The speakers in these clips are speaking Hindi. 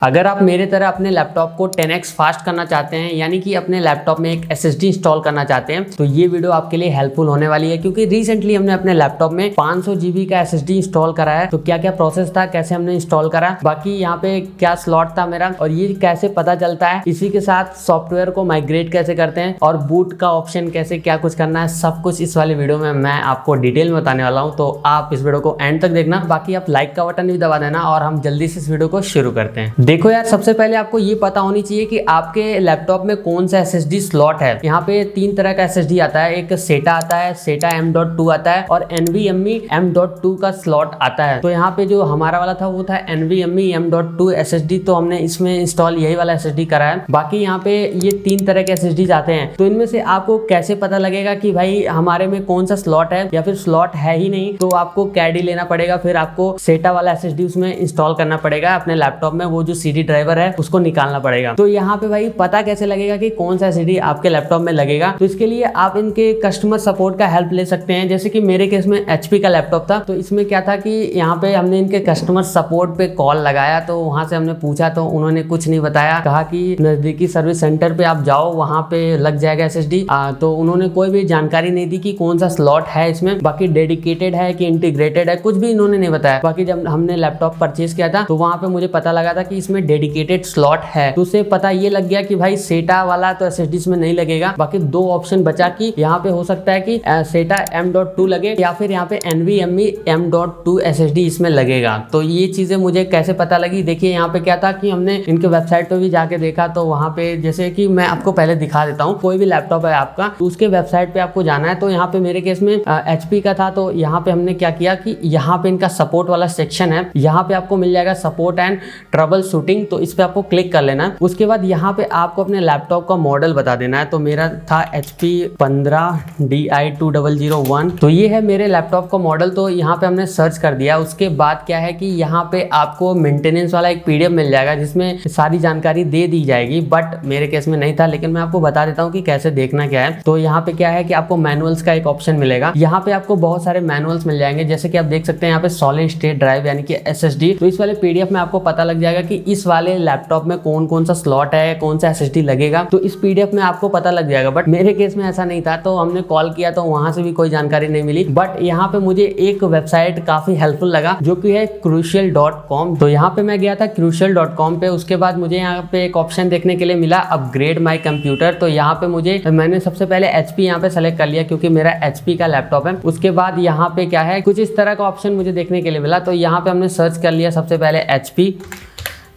अगर आप मेरे तरह अपने लैपटॉप को 10x फास्ट करना चाहते हैं, यानी कि अपने लैपटॉप में एक SSD इंस्टॉल करना चाहते हैं, तो ये वीडियो आपके लिए हेल्पफुल होने वाली है। क्योंकि रिसेंटली हमने अपने लैपटॉप में 500 GB का SSD इंस्टॉल करा है। तो क्या क्या प्रोसेस था, कैसे हमने इंस्टॉल करा, बाकी यहाँ पे क्या स्लॉट था मेरा, और ये कैसे पता चलता है, इसी के साथ सॉफ्टवेयर को माइग्रेट कैसे करते हैं और बूट का ऑप्शन कैसे, क्या कुछ करना है, सब कुछ इस वाले वीडियो में मैं आपको डिटेल में बताने वाला हूँ। तो आप इस वीडियो को एंड तक देखना। बाकी आप लाइक का बटन भी दबा देना और हम जल्दी से इस वीडियो को शुरू करते हैं। देखो यार, सबसे पहले आपको ये पता होनी चाहिए कि आपके लैपटॉप में कौन सा SSD स्लॉट है। यहाँ पे 3 तरह का SSD आता है। एक SATA आता है, SATA M.2 आता है और NVMe M.2 का स्लॉट आता है। तो यहाँ पे जो हमारा वाला था वो था NVMe M.2 SSD। तो हमने इसमें इंस्टॉल यही वाला SSD करा है। बाकी यहाँ पे ये 3 तरह के SSD आते हैं। तो इनमें से आपको कैसे पता लगेगा कि भाई हमारे में कौन सा स्लॉट है या फिर स्लॉट है ही नहीं, तो आपको कैडी लेना पड़ेगा। फिर आपको SATA वाला SSD उसमें इंस्टॉल करना पड़ेगा अपने लैपटॉप में। वो जो CD ड्राइवर है उसको निकालना पड़ेगा। तो यहाँ पे भाई पता कैसे लगेगा कि कौन सा SSD आपके लैपटॉप में लगेगा, तो इसके लिए आप इनके कस्टमर सपोर्ट का हेल्प ले सकते हैं। जैसे कि मेरे केस में HP का लैपटॉप था, तो इसमें क्या था कि यहाँ पे हमने इनके कस्टमर सपोर्ट पे कॉल लगाया। तो वहां से हमने पूछा तो उन्होंने कुछ नहीं बताया, कहा कि नजदीकी सर्विस सेंटर पे आप जाओ, वहां पे लग जाएगा SSD। तो उन्होंने कोई भी जानकारी नहीं दी कि कौन सा स्लॉट है इसमें, बाकी डेडिकेटेड है कि इंटीग्रेटेड है, कुछ भी इन्होंने नहीं बताया। बाकी जब हमने लैपटॉप परचेज किया था तो वहां पे मुझे पता लगा था कि इसमें डेडिकेटेड स्लॉट है। तो उससे पता ये लग गया कि भाई SATA वाला तो SSD इसमें नहीं लगेगा। बाकी 2 ऑप्शन बचा कि यहाँ पे हो सकता है कि SATA M.2 लगे या फिर यहाँ पे NVMe M.2 SSD इसमें लगेगा। तो ये चीजें मुझे कैसे पता लगी, देखिए यहाँ पे क्या था कि हमने इनके वेबसाइट पे भी जाके देखा। तो वहाँ पे जैसे कि मैं आपको पहले दिखा देता हूँ, कोई भी लैपटॉप है आपका तो उसके वेबसाइट पे आपको जाना है। तो यहाँ पे मेरे केस में HP का था, तो यहाँ पे हमने क्या किया कि यहाँ पे इनका सपोर्ट वाला सेक्शन है, यहाँ पे आपको मिल जाएगा सपोर्ट एंड ट्रबल शूटिंग। तो इस पे आपको क्लिक कर लेना है। उसके बाद यहाँ पे आपको अपने लैपटॉप का मॉडल बता देना है। तो मेरा था HP 15DI2001। तो ये है मेरे लैपटॉप का मॉडल। तो यहाँ पे हमने सर्च कर दिया। उसके बाद क्या है कि यहाँ पे आपको मेंटेनेंस वाला एक PDF मिल जाएगा जिसमें सारी जानकारी दे दी जाएगी, बट मेरे केस में नहीं था। लेकिन मैं आपको बता देता हूँ कि कैसे देखना क्या है। तो यहाँ पे क्या है कि आपको मैनुअल्स का एक ऑप्शन मिलेगा। यहाँ पे आपको बहुत सारे मैनुअल्स मिल जाएंगे, जैसे कि आप देख सकते हैं यहाँ पे सॉलिड स्टेट ड्राइव यानी कि SSD। तो इस वाले PDF में आपको पता लग जाएगा कि इस वाले लैपटॉप में कौन कौन सा स्लॉट है, कौन सा SSD लगेगा। तो इस PDF में आपको पता लग जाएगा। बट मेरे केस में ऐसा नहीं था, तो हमने कॉल किया तो वहां से भी कोई जानकारी नहीं मिली। बट यहाँ पे मुझे एक वेबसाइट काफी हेल्पफुल लगा जो कि है crucial.com। तो यहाँ पे मैं गया था crucial.com पे। उसके बाद मुझे यहाँ पे एक ऑप्शन देखने के लिए मिला, अपग्रेड माई कंप्यूटर। तो यहाँ पे मैंने सबसे पहले HP यहाँ पे सेलेक्ट कर लिया क्योंकि मेरा HP का लैपटॉप है। उसके बाद यहाँ पे क्या है, कुछ इस तरह का ऑप्शन मुझे देखने के लिए मिला। तो यहाँ पे हमने सर्च कर लिया सबसे पहले HP।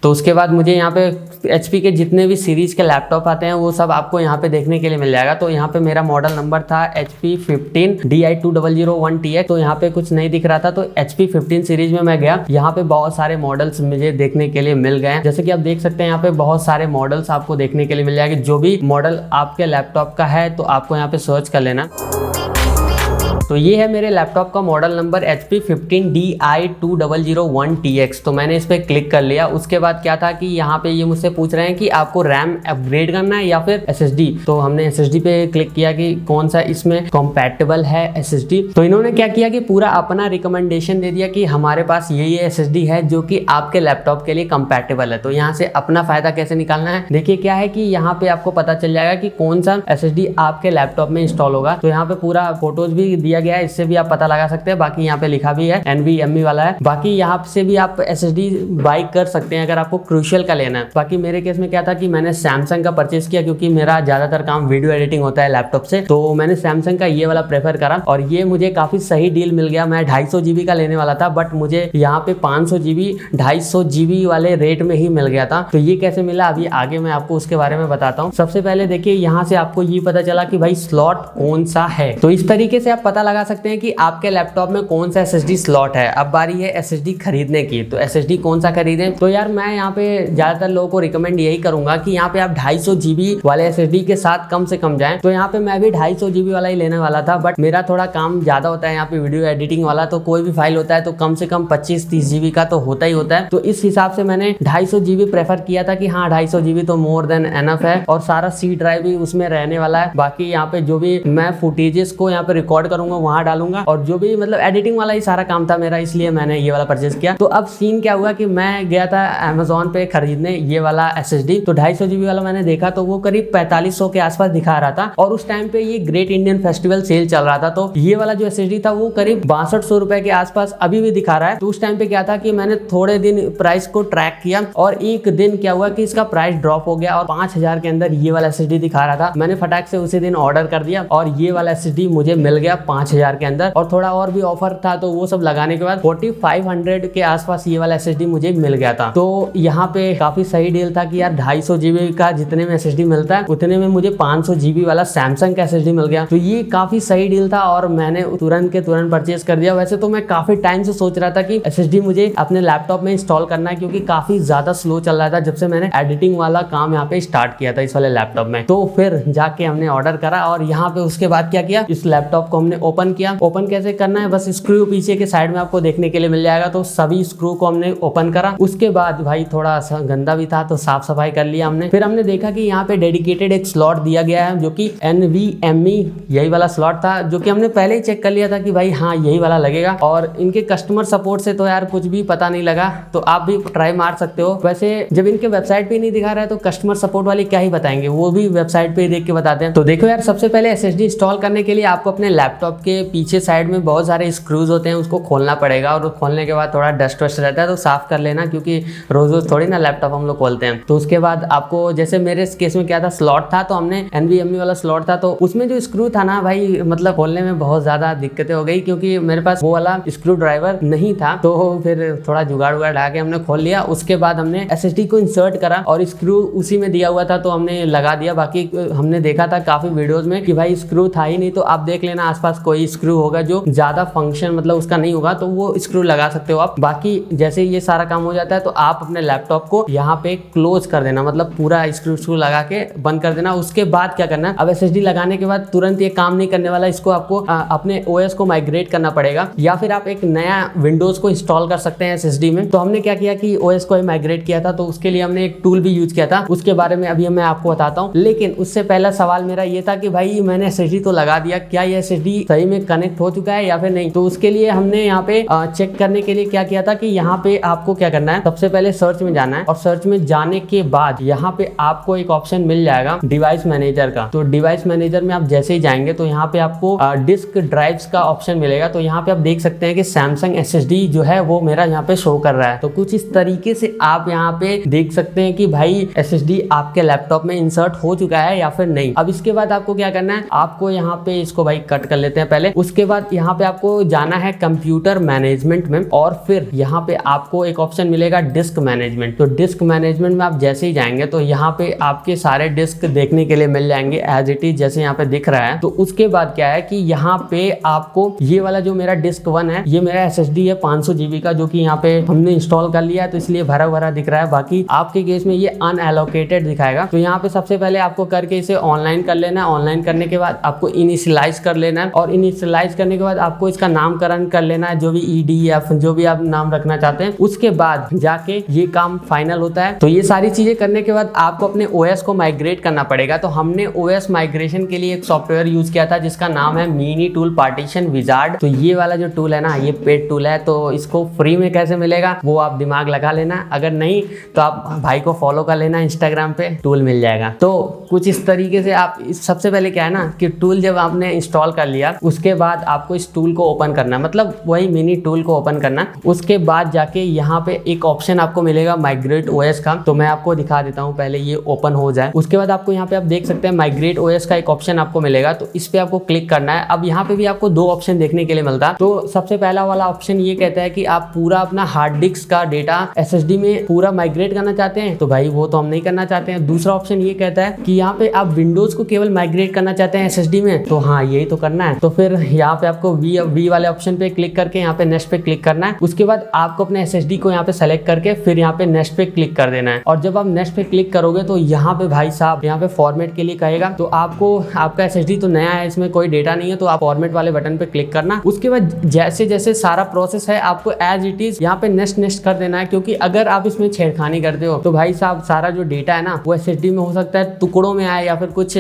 तो उसके बाद मुझे यहाँ पे HP के जितने भी सीरीज के लैपटॉप आते हैं वो सब आपको यहाँ पे देखने के लिए मिल जाएगा। तो यहाँ पे मेरा मॉडल नंबर था HP 15DI2001TX। तो यहाँ पे कुछ नहीं दिख रहा था, तो HP 15 सीरीज में मैं गया। यहाँ पे बहुत सारे मॉडल्स मुझे देखने के लिए मिल गए। जैसे कि आप देख सकते हैं यहाँ पे बहुत सारे मॉडल्स आपको देखने के लिए मिल जाएंगे। जो भी मॉडल आपके लैपटॉप का है तो आपको यहाँ पे सर्च कर लेना। तो ये है मेरे लैपटॉप का मॉडल नंबर HP 15DI2001TX। तो मैंने इस पर क्लिक कर लिया। उसके बाद क्या था कि यहाँ पे ये मुझसे पूछ रहे हैं कि आपको रैम अपग्रेड करना है या फिर SSD। तो हमने SSD पे क्लिक किया कि कौन सा इसमें कंपैटिबल है SSD। तो इन्होंने क्या किया कि पूरा अपना रिकमेंडेशन दे दिया कि हमारे पास ये SSD है जो कि आपके लैपटॉप के लिए कंपैटिबल है। तो यहाँ से अपना फायदा कैसे निकालना है, देखिए क्या है कि यहाँ पे आपको पता चल जाएगा कि कौन सा SSD आपके लैपटॉप में इंस्टॉल होगा। तो यहाँ पे पूरा फोटोज भी दिया गया है, इससे भी आप पता लगा सकते हैं। बाकी यहाँ पे लिखा भी है NVMe वाला है। बाकी यहाँ से भी आप SSD बाई कर सकते हैं अगर आपको क्रूशियल का लेना है। बाकी मेरे केस में क्या था कि मैंने सैमसंग का परचेज किया क्योंकि मेरा ज्यादातर काम वीडियो एडिटिंग होता है लैपटॉप से। तो मैंने सैमसंग का ये वाला प्रेफर करा और ये मुझे काफी सही डील मिल गया। मैं 250 GB का लेने वाला था, बट मुझे यहाँ पे 500 GB 250 GB वाले रेट में ही मिल गया था। तो ये कैसे मिला अभी आगे मैं आपको उसके बारे में बताता हूँ। सबसे पहले देखिए यहाँ से आपको ये पता चला कि भाई स्लॉट कौन सा है। तो इस तरीके से आप पता लगा सकते हैं कि आपके लैपटॉप में कौन सा SSD स्लॉट है। अब बारी है SSD खरीदने की। तो SSD कौन सा खरीदें, तो यार मैं यहाँ पे ज्यादातर लोगों को रिकमेंड यही करूंगा कि यहाँ पे आप 250 GB वाले SSD के साथ कम से कम जाएं। तो यहाँ पे मैं भी 250 GB वाला ही लेने वाला था, बट मेरा थोड़ा काम ज्यादा होता है यहाँ पे वीडियो एडिटिंग वाला। तो कोई भी फाइल होता है तो कम से कम 25-30 GB का तो होता ही होता है। तो इस हिसाब से मैंने 250 GB प्रेफर किया था कि हाँ 250 GB तो मोर देन एनफ है और सारा C ड्राइव भी उसमें रहने वाला है। बाकी यहाँ पे जो भी मैं फुटेजेस को यहाँ पे रिकॉर्ड करूंगा मैं वहां डालूंगा, और जो भी मतलब एडिटिंग वाला ही सारा काम था मेरा, इसलिए मैंने ये वाला परचेज किया। तो अब सीन क्या हुआ कि मैं गया था Amazon पे खरीदने ये वाला SSD, तो 250 GB वाला मैंने देखा तो वो करीब 4500 के आसपास दिखा रहा था, और उस टाइम पे ये ग्रेट इंडियन फेस्टिवल सेल चल रहा था। तो ये वाला जो SSD था वो करीब 6200 रुपए के आसपास अभी भी दिखा रहा है। तो उस टाइम पे क्या था कि मैंने थोड़े दिन प्राइस को ट्रैक किया, और एक दिन क्या हुआ कि इसका प्राइस ड्रॉप हो गया और 5000 के अंदर ये वाला SSD दिखा रहा था। मैंने फटाक से उसी दिन ऑर्डर कर दिया और ये वाला SSD मुझे मिल गया 5000 के अंदर, और थोड़ा और भी ऑफर था तो वो सब लगाने के बाद 4500 के आसपास ये वाला SSD मुझे मिल गया था। तो यहाँ पे काफी सही डील था कि यार 250 GB का जितने में SSD मिलता है उतने में मुझे 500 GB वाला सैमसंग का SSD मिल गया। तो ये काफी सही डील था और मैंने तुरंत के तुरंत परचेज कर दिया। वैसे तो मैं काफी टाइम से सोच रहा था कि SSD मुझे अपने लैपटॉप में इंस्टॉल करना है, क्योंकि काफी ज्यादा स्लो चल रहा था जब से मैंने एडिटिंग वाला काम यहाँ पे स्टार्ट किया था इस वाले लैपटॉप में। तो फिर जाके हमने ऑर्डर करा, और यहाँ पे उसके बाद क्या किया, इस लैपटॉप को हमने ओपन किया। ओपन कैसे करना है, बस स्क्रू पीछे के साइड में आपको देखने के लिए मिल जाएगा। तो सभी स्क्रू को हमने ओपन करा। उसके बाद भाई थोड़ा सा गंदा भी था तो साफ सफाई कर लिया हमने। फिर हमने देखा कि यहाँ पे डेडिकेटेड एक स्लॉट दिया गया है जो कि NVMe यही वाला स्लॉट था, जो कि हमने पहले ही चेक कर लिया था कि भाई हाँ यही वाला लगेगा। और इनके कस्टमर सपोर्ट से तो यार कुछ भी पता नहीं लगा, तो आप भी ट्राई मार सकते हो। वैसे जब इनके वेबसाइट पे नहीं दिखा रहा है तो कस्टमर सपोर्ट वाले क्या ही बताएंगे, वो भी वेबसाइट पे देख के बताते हैं। तो देखो यार, सबसे पहले SSD इंस्टॉल करने के लिए आपको अपने लैपटॉप के पीछे साइड में बहुत सारे स्क्रूज होते हैं, उसको खोलना पड़ेगा। और खोलने के बाद थोड़ा डस्ट वस्ट रहता है तो साफ कर लेना, क्योंकि रोज रोज थोड़ी ना लैपटॉप हम लोग खोलते हैं। तो उसके बाद आपको, जैसे मेरे केस में क्या था, स्लॉट था तो हमने NVMe वाला स्लॉट था, तो उसमें जो स्क्रू था ना भाई, मतलब खोलने में बहुत ज्यादा दिक्कतें हो गई, क्योंकि मेरे पास वो वाला स्क्रू ड्राइवर नहीं था। तो फिर थोड़ा जुगाड़ उगाड़ ला के हमने खोल लिया। उसके बाद हमने SSD को इंसर्ट करा और स्क्रू उसी में दिया हुआ था तो हमने लगा दिया। बाकी हमने देखा था काफी वीडियोस में कि भाई स्क्रू था ही नहीं, तो आप देख लेना आसपास कोई स्क्रू होगा जो ज्यादा फंक्शन मतलब उसका नहीं होगा तो वो स्क्रू लगा सकते हो आप। बाकी जैसे ये सारा काम हो जाता है तो आप अपने लैपटॉप को यहाँ पे क्लोज कर देना, मतलब पूरा स्क्रू लगा के बंद कर देना। उसके बाद क्या करना है, अब SSD लगाने के बाद तुरंत ये काम नहीं करने वाला, इसको आपको अपने OS को माइग्रेट करना पड़ेगा, या फिर आप एक नया विंडोज को इंस्टॉल कर सकते हैं SSD में। तो हमने क्या किया कि OS को माइग्रेट किया था, तो उसके लिए हमने एक टूल भी यूज किया था, उसके बारे में अभी मैं आपको बताता हूँ। लेकिन उससे पहला सवाल मेरा ये था कि भाई मैंने SSD तो लगा दिया, क्या ये SSD सही में कनेक्ट हो चुका है या फिर नहीं। तो उसके लिए हमने यहाँ पे चेक करने के लिए क्या किया था कि यहाँ पे आपको क्या करना है, सबसे पहले सर्च में जाना है, और सर्च में जाने के बाद यहाँ पे आपको एक ऑप्शन मिल जाएगा डिवाइस मैनेजर का। तो डिवाइस मैनेजर में आप जैसे ही जाएंगे तो यहाँ पे आपको डिस्क ड्राइव्स का ऑप्शन मिलेगा। तो यहाँ पे आप देख सकते हैं कि सैमसंग SSD जो है वो मेरा यहाँ पे शो कर रहा है। तो कुछ इस तरीके से आप यहाँ पे देख सकते हैं कि भाई SSD आपके लैपटॉप में इंसर्ट हो चुका है या फिर नहीं। अब इसके बाद आपको क्या करना है, आपको यहाँ पे इसको भाई कट कर लेते हैं पहले। उसके बाद यहाँ पे आपको जाना है कंप्यूटर मैनेजमेंट में, और फिर यहाँ पे आपको एक ऑप्शन मिलेगा डिस्क मैनेजमेंट। तो डिस्क मैनेजमेंट में आप जैसे ही जाएंगे तो यहाँ पे आपके सारे डिस्क देखने के लिए मिल जाएंगे एज इट इज, जैसे यहाँ पे दिख रहा है। तो उसके बाद क्या है कि यहाँ पे आपको ये वाला जो मेरा डिस्क 1 है, ये मेरा SSD है 500 GB का, जो कि यहाँ पे हमने इंस्टॉल कर लिया है, तो इसलिए भरा भरा दिख रहा है। बाकी आपके केस में ये अनएलोकेटेड दिखाएगा। तो यहाँ पे सबसे पहले आपको करके इसे ऑनलाइन कर लेना है। ऑनलाइन करने के बाद आपको इनिशियलाइज कर लेना है, और इनिशियलाइज करने के बाद आपको इसका नामकरण कर लेना है, जो भी EDF जो भी आप नाम रखना चाहते हैं। उसके बाद जाके ये काम फाइनल होता है। तो ये सारी चीजें करने के बाद आपको अपने OS को माइग्रेट करना पड़ेगा। तो हमने OS माइग्रेशन के लिए एक सॉफ्टवेयर यूज किया था जिसका नाम है मिनी टूल पार्टीशन विजार्ड। तो ये वाला जो टूल है ना, ये पेड टूल है, तो इसको फ्री में कैसे मिलेगा वो आप दिमाग लगा लेना। अगर नहीं तो आप भाई को फॉलो कर लेना इंस्टाग्राम पे, टूल मिल जाएगा। तो कुछ इस तरीके से आप सबसे पहले क्या है ना कि टूल जब आपने इंस्टॉल कर लिया उसके बाद आपको इस टूल को ओपन करना है, मतलब वही मिनी टूल को ओपन करना। उसके बाद जाके यहाँ पे एक ऑप्शन आपको मिलेगा माइग्रेट OS का, तो मैं आपको दिखा देता हूँ, पहले ये ओपन हो जाए। उसके बाद आपको यहाँ पे आप देख सकते हैं माइग्रेट OS का एक ऑप्शन आपको मिलेगा, तो इस पे आपको क्लिक करना है। अब यहाँ पे भी आपको दो ऑप्शन देखने के लिए मिलता है। तो सबसे पहला वाला ऑप्शन ये कहता है कि आप पूरा अपना हार्ड डिस्क का डेटा SSD में पूरा माइग्रेट करना चाहते हैं, तो भाई वो तो हम नहीं करना चाहते हैं। दूसरा ऑप्शन ये कहता है कि यहाँ पे आप विंडोज को केवल माइग्रेट करना चाहते हैं SSD में, तो हाँ यही तो करना है। तो फिर यहाँ पे आपको वी वाले ऑप्शन पे क्लिक करके यहाँ पे नेक्स्ट पे क्लिक करना है। उसके बाद आपको अपने SSD को यहाँ पे सेलेक्ट करके फिर यहाँ पे नेक्स्ट पे क्लिक कर देना है। और जब आप नेक्स्ट पे क्लिक करोगे तो यहाँ पे भाई साहब यहाँ पे फॉर्मेट के लिए कहेगा, तो आपको आपका SSD तो नया है, इसमें कोई डेटा नहीं है, तो आप फॉर्मेट वाले बटन पे क्लिक करना। उसके बाद जैसे जैसे सारा प्रोसेस है आपको एज इट इज यहाँ पे नेक्स्ट कर देना है, क्योंकि अगर आप इसमें छेड़खानी करते हो तो भाई साहब सारा जो डेटा है ना वो SSD में हो सकता है टुकड़ों में आए या फिर कुछ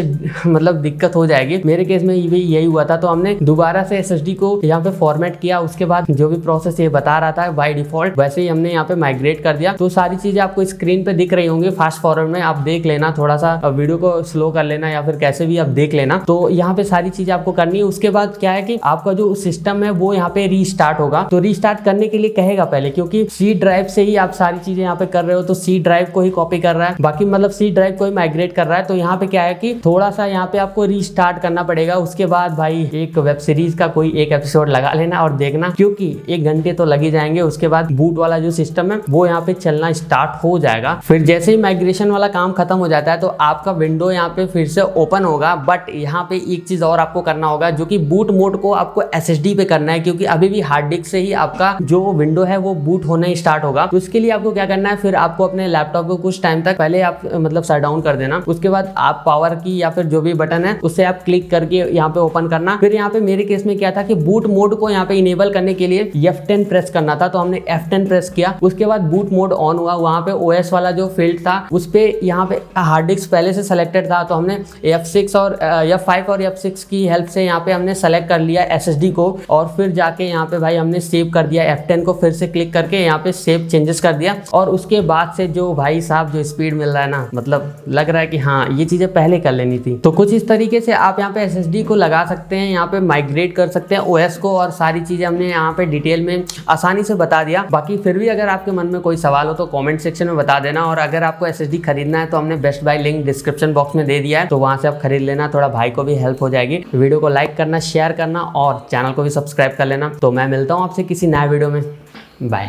मतलब दिक्कत हो जाएगी। मेरे केस में भी यही हुआ था, तो हमने दोबारा से SSD को यहाँ पे फॉर्मेट किया। उसके बाद जो भी प्रोसेस ये बता रहा था बाय डिफॉल्ट वैसे ही हमने यहाँ पे माइग्रेट कर दिया। तो सारी चीजें आपको स्क्रीन पे दिख रही होंगी फास्ट फॉरवर्ड में, आप देख लेना, थोड़ा सा वीडियो को स्लो कर लेना या फिर कैसे भी आप देख लेना। तो यहाँ पे सारी चीजें आपको करनी है। उसके बाद क्या है कि आपका जो सिस्टम है वो यहाँ पे रीस्टार्ट होगा। तो रीस्टार्ट करने के लिए कहेगा पहले, क्योंकि सी ड्राइव से ही आप सारी चीजें यहाँ पे कर रहे हो, तो सी ड्राइव को ही कॉपी कर रहा है, बाकी मतलब सी ड्राइव को ही माइग्रेट कर रहा है। तो यहाँ पे क्या है कि थोड़ा सा यहाँ पे आपको रीस्टार्ट करना पड़ेगा। उसके बाद भाई एक वेब सीरीज का कोई एक एपिसोड लगा लेना और देखना, क्योंकि 1 घंटे तो लग ही जाएंगे। उसके बाद बूट वाला जो सिस्टम है वो यहाँ पे चलना स्टार्ट हो जाएगा। फिर जैसे ही माइग्रेशन वाला काम खत्म हो जाता है तो आपका विंडो यहाँ पे फिर से ओपन होगा। बट यहाँ पे एक चीज और आपको करना होगा, जो कि बूट मोड को आपको SSD पे करना है, क्योंकि अभी भी हार्ड डिस्क से ही आपका जो विंडो है वो बूट होना स्टार्ट होगा। तो उसके लिए आपको क्या करना है, फिर आपको अपने लैपटॉप को कुछ टाइम तक पहले आप मतलब शट डाउन कर देना। उसके बाद आप पावर की या फिर जो भी बटन है उससे आप क्लिक करके यहाँ पे ओपन करना। फिर यहाँ पे मेरे केस में क्या था कि बूट मोड को यहाँ पे इनेबल करने के लिए F10 प्रेस करना था, तो हमने F10 प्रेस किया। उसके बाद बूट मोड ऑन हुआ, वहां पे OS वाला जो फील्ड था उस पे यहाँ पे हार्ड डिस्क पहले से सेलेक्टेड था, तो हमने F6 और F5 और F6 की हेल्प से यहाँ पे हमने सेलेक्ट कर लिया SSD को। और फिर जाके यहाँ पे भाई हमने सेव कर दिया, F10 को फिर से क्लिक करके यहाँ पे सेव चेंजेस कर दिया। और उसके बाद से जो भाई साहब जो स्पीड मिल रहा है ना, मतलब लग रहा है कि हाँ ये चीजें पहले कर लेनी थी। तो कुछ इस तरीके से आप यहाँ पे SSD को लगा सकते हैं, यहाँ पे माइग्रेट कर सकते हैं OS को, और सारी चीजें हमने यहाँ पे डिटेल में आसानी से बता दिया। बाकी फिर भी अगर आपके मन में कोई सवाल हो तो कमेंट सेक्शन में बता देना। और अगर आपको SSD खरीदना है तो हमने best bye link description box में दे दिया है, तो वहां से आप खरीद लेना, थोड़ा भाई को भी हेल्प हो जाएगी। वीडियो को लाइक करना, शेयर करना और चैनल को भी सब्सक्राइब कर लेना। तो मैं मिलता हूँ आपसे किसी नए वीडियो में। बाय।